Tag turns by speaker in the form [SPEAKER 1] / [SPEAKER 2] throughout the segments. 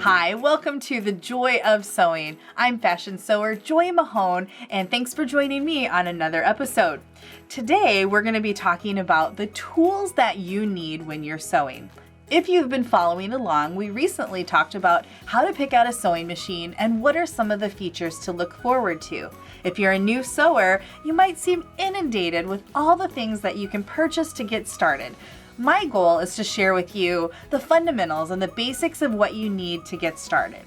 [SPEAKER 1] Hi, welcome to the Joy of Sewing. I'm fashion sewer Joi Mahon, and thanks for joining me on another episode. Today, we're going to be talking about the tools that you need when you're sewing. If you've been following along, we recently talked about how to pick out a sewing machine and what are some of the features to look forward to. If you're a new sewer, you might seem inundated with all the things that you can purchase to get started. My goal is to share with you the fundamentals and the basics of what you need to get started.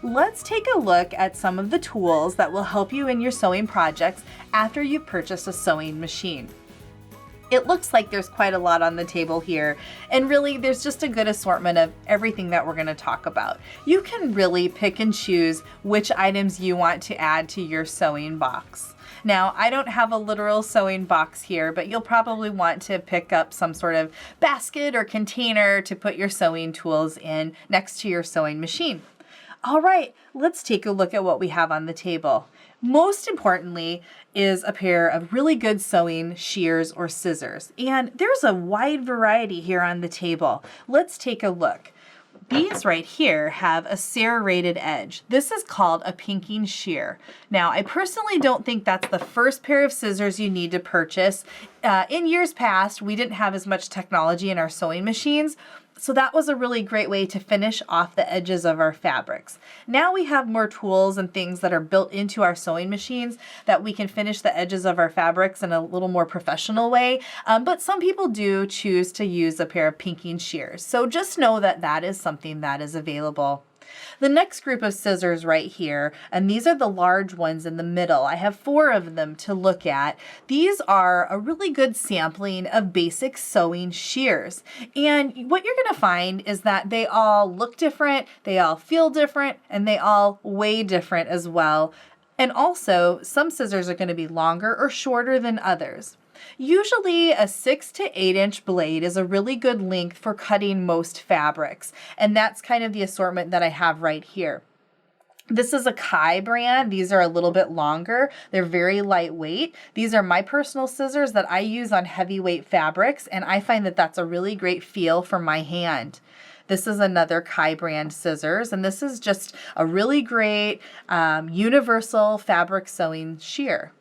[SPEAKER 1] Let's take a look at some of the tools that will help you in your sewing projects after you've purchased a sewing machine. It looks like there's quite a lot on the table here, and really there's just a good assortment of everything that we're going to talk about. You can really pick and choose which items you want to add to your sewing box. Now, I don't have a literal sewing box here, but you'll probably want to pick up some sort of basket or container to put your sewing tools in next to your sewing machine. All right, let's take a look at what we have on the table. Most importantly is a pair of really good sewing shears or scissors. And there's a wide variety here on the table. Let's take a look. These right here have a serrated edge. This is called a pinking shear. Now, I personally don't think that's the first pair of scissors you need to purchase. In years past, we didn't have as much technology in our sewing machines, so that was a really great way to finish off the edges of our fabrics. Now we have more tools and things that are built into our sewing machines that we can finish the edges of our fabrics in a little more professional way, but some people do choose to use a pair of pinking shears. So just know that that is something that is available. The next group of scissors right here, and these are the large ones in the middle. I have 4 of them to look at. These are a really good sampling of basic sewing shears. And what you're going to find is that they all look different, they all feel different, and they all weigh different as well. And also, some scissors are going to be longer or shorter than others. Usually a 6 to 8 inch blade is a really good length for cutting most fabrics, and that's kind of the assortment that I have right here. This is a Kai brand. These are a little bit longer. They're very lightweight. These are my personal scissors that I use on heavyweight fabrics, and I find that that's a really great feel for my hand. This is another Kai brand scissors, and this is just a really great universal fabric sewing shear.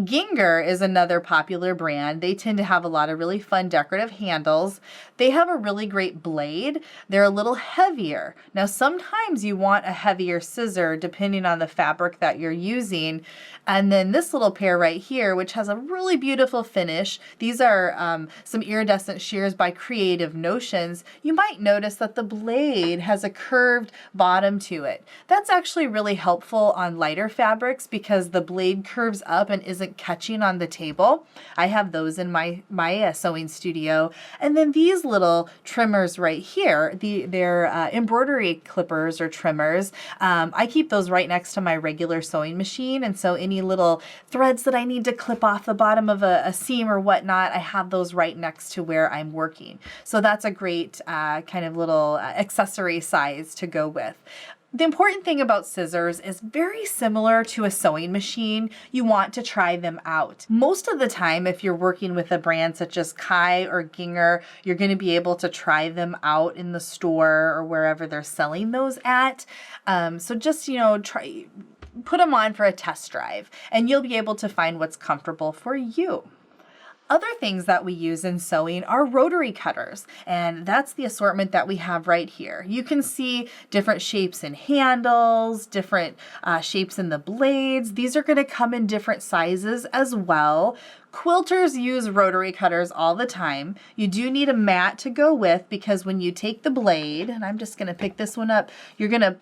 [SPEAKER 1] Ginger is another popular brand. They tend to have a lot of really fun decorative handles. They have a really great blade. They're a little heavier. Now, sometimes you want a heavier scissor depending on the fabric that you're using. And then this little pair right here, which has a really beautiful finish. These are some iridescent shears by Creative Notions. You might notice that the blade has a curved bottom to it. That's actually really helpful on lighter fabrics because the blade curves up and isn't catching on the table. I have those in my sewing studio. And then these little trimmers right here, they're embroidery clippers or trimmers. I keep those right next to my regular sewing machine, and so any little threads that I need to clip off the bottom of a seam or whatnot, I have those right next to where I'm working. So that's a great kind of little accessory size to go with. The important thing about scissors is very similar to a sewing machine. You want to try them out. Most of the time, if you're working with a brand such as Kai or Ginger, you're going to be able to try them out in the store or wherever they're selling those at. So just, put them on for a test drive, and you'll be able to find what's comfortable for you. Other things that we use in sewing are rotary cutters, and that's the assortment that we have right here. You can see different shapes in handles, different shapes in the blades. These are going to come in different sizes as well. Quilters use rotary cutters all the time. You do need a mat to go with because when you take the blade, and I'm just going to pick this one up, you're going to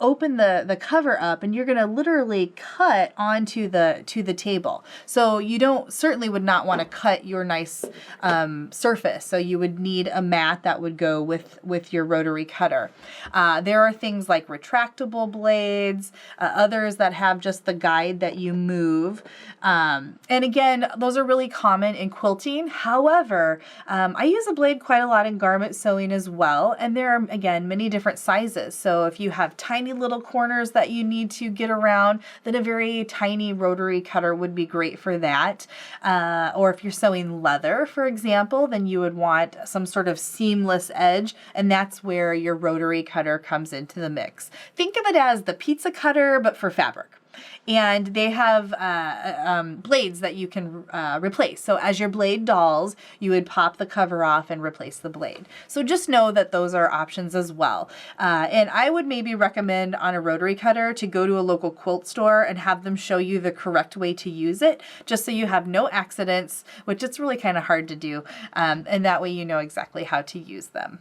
[SPEAKER 1] open the cover up and you're going to literally cut onto the table. So you certainly would not want to cut your nice surface. So you would need a mat that would go with your rotary cutter. There are things like retractable blades, others that have just the guide that you move. And again, those are really common in quilting. However, I use a blade quite a lot in garment sewing as well. And there are, again, many different sizes. So if you have tiny little corners that you need to get around, then a very tiny rotary cutter would be great for that. Or if you're sewing leather, for example, then you would want some sort of seamless edge, and that's where your rotary cutter comes into the mix. Think of it as the pizza cutter, but for fabric. And they have blades that you can replace. So as your blade dulls, you would pop the cover off and replace the blade. So just know that those are options as well. And I would maybe recommend on a rotary cutter to go to a local quilt store and have them show you the correct way to use it, just so you have no accidents, which it's really kind of hard to do. And that way you know exactly how to use them.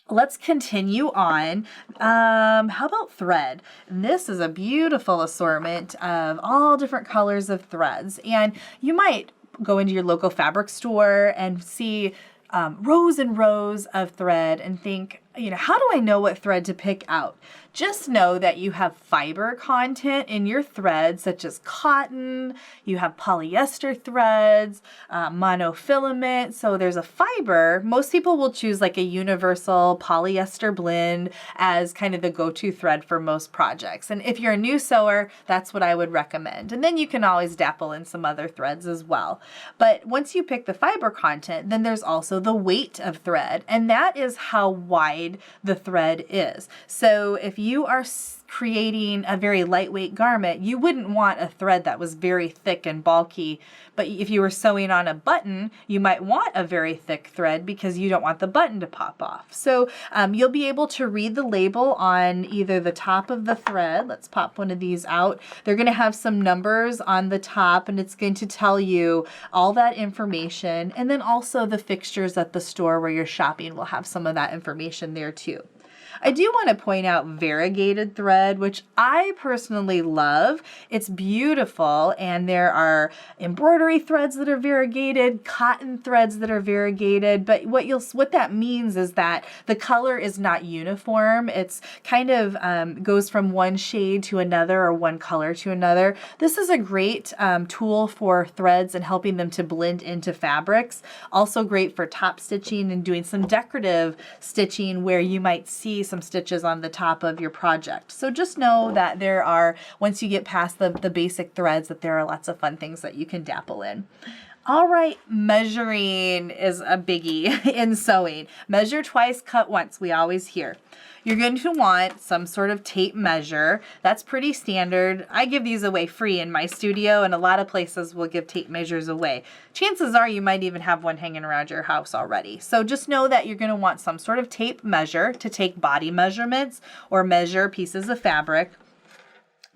[SPEAKER 1] Let's continue on. How about thread? This is a beautiful assortment of all different colors of threads. And you might go into your local fabric store and see rows and rows of thread and think, how do I know what thread to pick out? Just know that you have fiber content in your threads, such as cotton, you have polyester threads, monofilament. So there's a fiber. Most people will choose like a universal polyester blend as kind of the go-to thread for most projects. And if you're a new sewer, that's what I would recommend. And then you can always dabble in some other threads as well. But once you pick the fiber content, then there's also the weight of thread, and that is how wide the thread is. So if you are creating a very lightweight garment, you wouldn't want a thread that was very thick and bulky. But if you were sewing on a button, you might want a very thick thread because you don't want the button to pop off. So you'll be able to read the label on either the top of the thread. Let's pop one of these out. They're going to have some numbers on the top, and it's going to tell you all that information. And then also the fixtures at the store where you're shopping will have some of that information there too. I do want to point out variegated thread, which I personally love. It's beautiful, and there are embroidery threads that are variegated, cotton threads that are variegated, but what that means is that the color is not uniform. It's kind of goes from one shade to another or one color to another. This is a great tool for threads and helping them to blend into fabrics. Also great for top stitching and doing some decorative stitching where you might see some stitches on the top of your project. So just know that there are, once you get past the basic threads, that there are lots of fun things that you can dabble in. All right, measuring is a biggie in sewing. Measure twice, cut once, we always hear. You're going to want some sort of tape measure. That's pretty standard. I give these away free in my studio, and a lot of places will give tape measures away. Chances are you might even have one hanging around your house already. So just know that you're going to want some sort of tape measure to take body measurements or measure pieces of fabric.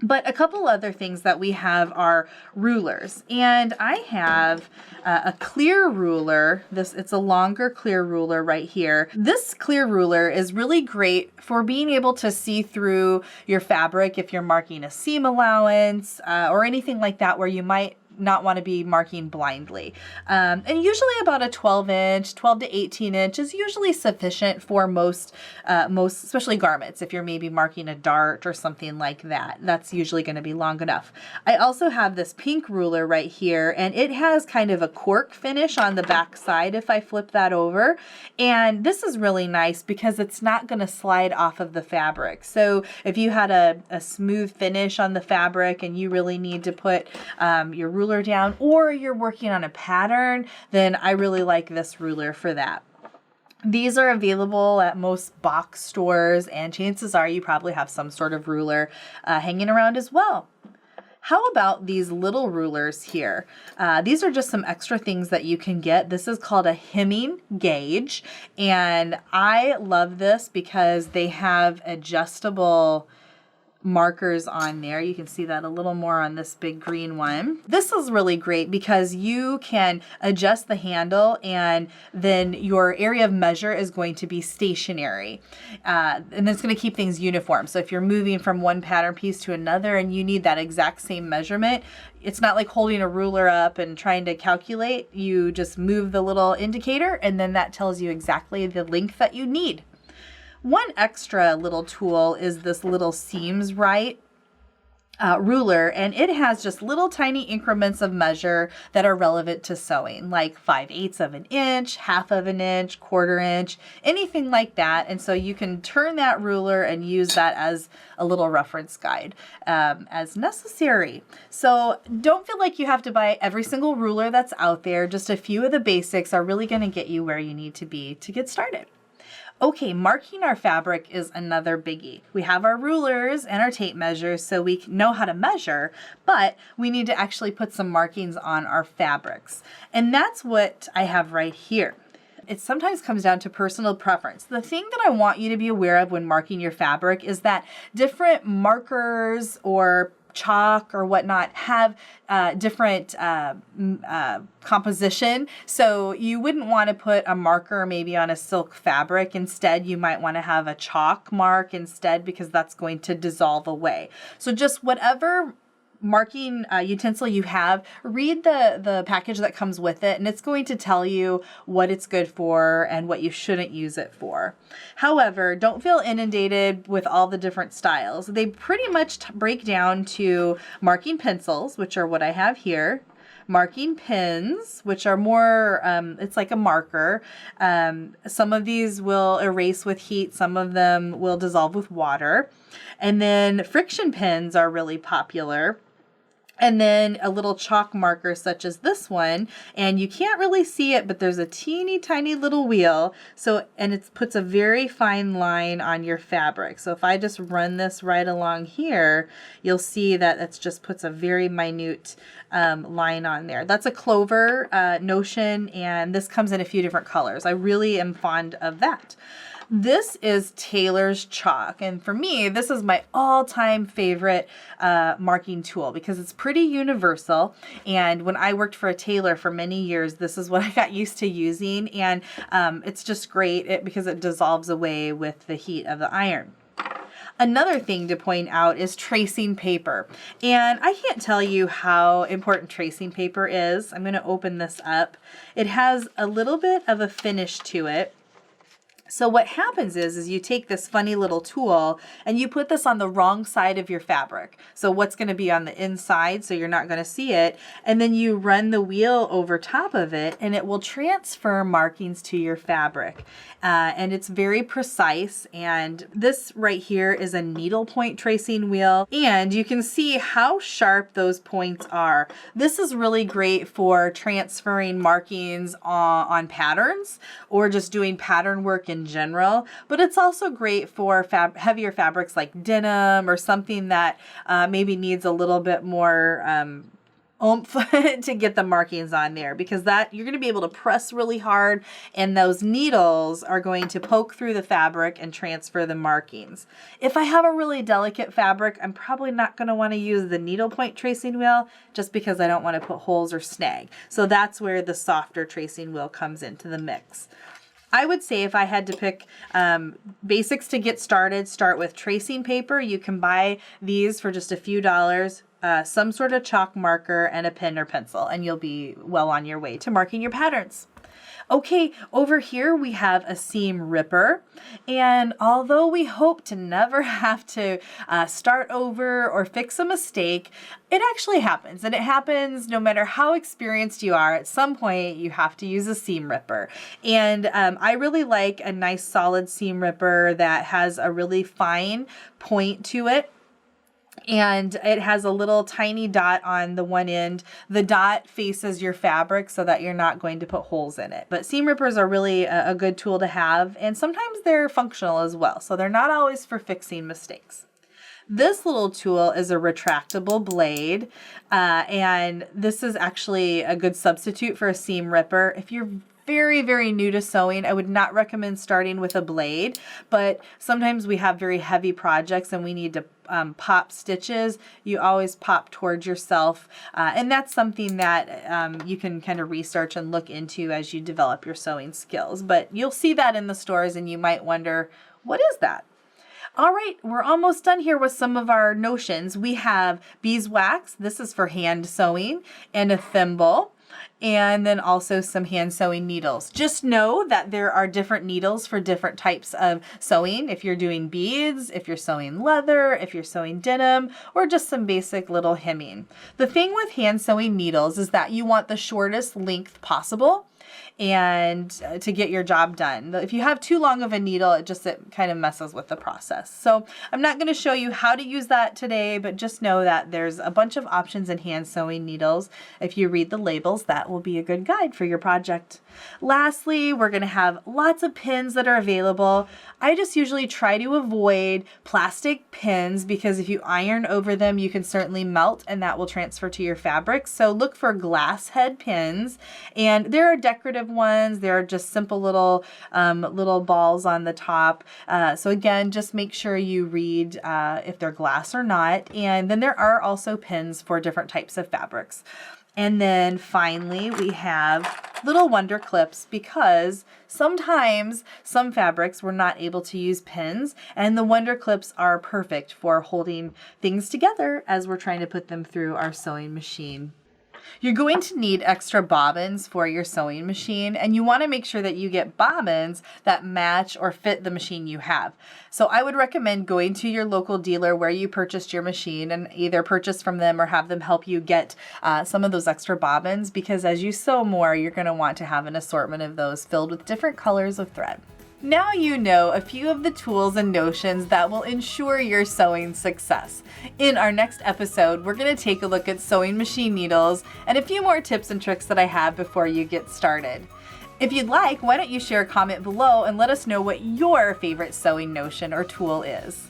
[SPEAKER 1] But a couple other things that we have are rulers, and I have a clear ruler. It's a longer clear ruler right here. This clear ruler is really great for being able to see through your fabric if you're marking a seam allowance or anything like that where you might not want to be marking blindly. And usually about a 12 to 18 inch is usually sufficient for most, especially garments. If you're maybe marking a dart or something like that, that's usually going to be long enough. I also have this pink ruler right here, and it has kind of a cork finish on the back side if I flip that over. And this is really nice because it's not going to slide off of the fabric. So if you had a smooth finish on the fabric and you really need to put your ruler down, or you're working on a pattern, then I really like this ruler for that. These are available at most box stores, and chances are you probably have some sort of ruler hanging around as well. How about these little rulers here? These are just some extra things that you can get. This is called a hemming gauge, and I love this because they have adjustable markers on there. You can see that a little more on this big green one. This is really great because you can adjust the handle, and then your area of measure is going to be stationary. And it's going to keep things uniform. So if you're moving from one pattern piece to another and you need that exact same measurement, it's not like holding a ruler up and trying to calculate. You just move the little indicator, and then that tells you exactly the length that you need. One extra little tool is this little seams right. ruler, and it has just little tiny increments of measure that are relevant to sewing, like 5/8 of an inch, 1/2 of an inch, 1/4 inch, anything like that. And so you can turn that ruler and use that as a little reference guide as necessary. So don't feel like you have to buy every single ruler that's out there. Just a few of the basics are really going to get you where you need to be to get started. Okay, marking our fabric is another biggie. We have our rulers and our tape measures so we know how to measure, but we need to actually put some markings on our fabrics. And that's what I have right here. It sometimes comes down to personal preference. The thing that I want you to be aware of when marking your fabric is that different markers or chalk or whatnot have different composition. So you wouldn't want to put a marker maybe on a silk fabric. Instead, you might want to have a chalk mark instead, because that's going to dissolve away. So just whatever marking utensil you have, read the package that comes with it, and it's going to tell you what it's good for and what you shouldn't use it for. However, don't feel inundated with all the different styles. They pretty much break down to marking pencils, which are what I have here, marking pins, which are more, it's like a marker. Some of these will erase with heat, some of them will dissolve with water. And then friction pins are really popular. And then a little chalk marker such as this one, and you can't really see it, but there's a teeny tiny little wheel. So, and it puts a very fine line on your fabric. So if I just run this right along here, you'll see that it just puts a very minute line on there. That's a clover notion, and this comes in a few different colors. I really am fond of that. This is Taylor's chalk, and for me, this is my all-time favorite marking tool because it's pretty universal. And when I worked for a tailor for many years, this is what I got used to using, and it's just great because it dissolves away with the heat of the iron. Another thing to point out is tracing paper. And I can't tell you how important tracing paper is. I'm going to open this up. It has a little bit of a finish to it. So what happens is you take this funny little tool and you put this on the wrong side of your fabric. So what's going to be on the inside, so you're not going to see it. And then you run the wheel over top of it and it will transfer markings to your fabric. And it's very precise. And this right here is a needle point tracing wheel. And you can see how sharp those points are. This is really great for transferring markings on patterns or just doing pattern work in general, but it's also great for heavier fabrics like denim or something that maybe needs a little bit more oomph to get the markings on there, because that you're going to be able to press really hard and those needles are going to poke through the fabric and transfer the markings. If I have a really delicate fabric, I'm probably not going to want to use the needle point tracing wheel just because I don't want to put holes or snag. So that's where the softer tracing wheel comes into the mix. I would say if I had to pick basics to get started, start with tracing paper. You can buy these for just a few dollars, some sort of chalk marker and a pen or pencil, and you'll be well on your way to marking your patterns. Okay, over here we have a seam ripper, and although we hope to never have to start over or fix a mistake, it actually happens, and it happens no matter how experienced you are. At some point you have to use a seam ripper, and I really like a nice solid seam ripper that has a really fine point to it. And it has a little tiny dot on the one end. The dot faces your fabric so that you're not going to put holes in it. But seam rippers are really a good tool to have, and sometimes they're functional as well. So they're not always for fixing mistakes. This little tool is a retractable blade, and this is actually a good substitute for a seam ripper. If you're very, very new to sewing, I would not recommend starting with a blade, but sometimes we have very heavy projects and we need to pop stitches. You always pop towards yourself, and that's something that you can kind of research and look into as you develop your sewing skills. But you'll see that in the stores and you might wonder, what is that? All right, we're almost done here with some of our notions. We have beeswax. This is for hand sewing, and a thimble. and then also some hand sewing needles. Just know that there are different needles for different types of sewing. If you're doing beads, if you're sewing leather, if you're sewing denim, or just some basic little hemming. The thing with hand sewing needles is that you want the shortest length possible and to get your job done. If you have too long of a needle, it kind of messes with the process. So I'm not going to show you how to use that today, but just know that there's a bunch of options in hand sewing needles. If you read the labels, that will be a good guide for your project. Lastly, we're going to have lots of pins that are available. I just usually try to avoid plastic pins because if you iron over them, you can certainly melt and that will transfer to your fabric. So look for glass head pins, and there are decorative ones. There are just simple little balls on the top. So again, just make sure you read if they're glass or not. And then there are also pins for different types of fabrics. And then finally, we have little wonder clips because sometimes some fabrics we're not able to use pins, and the wonder clips are perfect for holding things together as we're trying to put them through our sewing machine. You're going to need extra bobbins for your sewing machine, and you want to make sure that you get bobbins that match or fit the machine you have. So I would recommend going to your local dealer where you purchased your machine and either purchase from them or have them help you get some of those extra bobbins, because as you sew more, you're going to want to have an assortment of those filled with different colors of thread. Now you know a few of the tools and notions that will ensure your sewing success. In our next episode, we're going to take a look at sewing machine needles and a few more tips and tricks that I have before you get started. If you'd like, why don't you share a comment below and let us know what your favorite sewing notion or tool is.